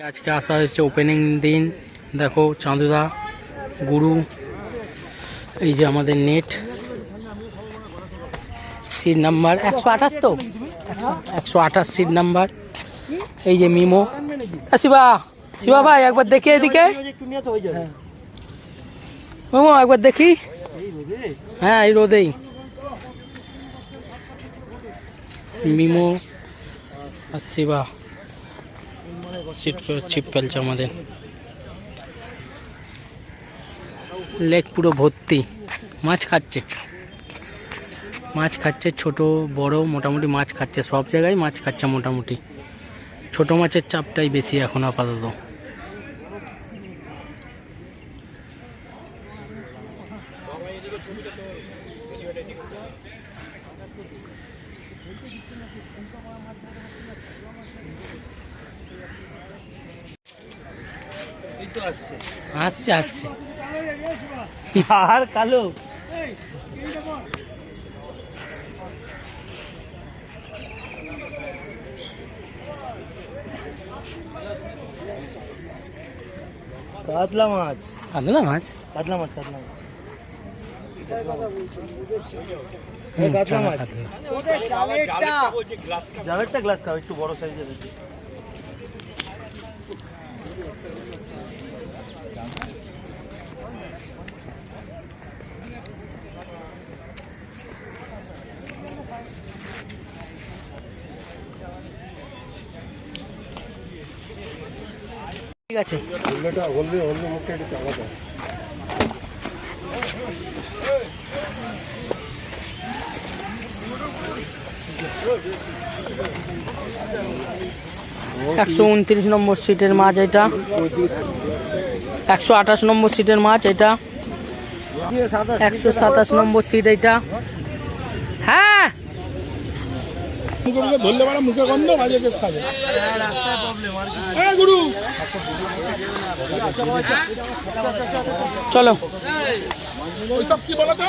আজকে আসা হয়েছে ওপেনিং দিন। দেখো চাঁদুদা, গুরু, এই যে আমাদের নেট সিট নাম্বার 128, তো 128 সিট নাম্বার। এই যে মিমো, শিবা শিবা ভাই একবার দেখি এদিকে, মিমো একবার দেখি। হ্যাঁ এই রোদেই মিমো আর শিবা ছিপ ফেলছে। আমাদের লেক পুরো ভর্তি, মাছ খাচ্ছে ছোট বড় মোটামুটি মাছ খাচ্ছে, সব জায়গায় মাছ খাচ্ছে মোটামুটি। ছোট মাছের চাপটাই বেশি এখন আপাতত। আসছে আসছে আর কালো কাতলা মাছ কাতলা মাছ কাতলা মাছ কাতলা মাছ কাতলা মাছ জালেরটা গ্লাস খাও একটু বড় সাইজের আছে। ঠিক আছে একশো 29 নম্বর সিটের মাছ এটা, 128 নম্বর সিটের মাছ এটা, 127 নম্বর সিট এটা। হ্যাঁ ধরলে পারা মুখে গন্ধ বাজে কেস খাবে। গুরু চলো ওইসব কি বলো তো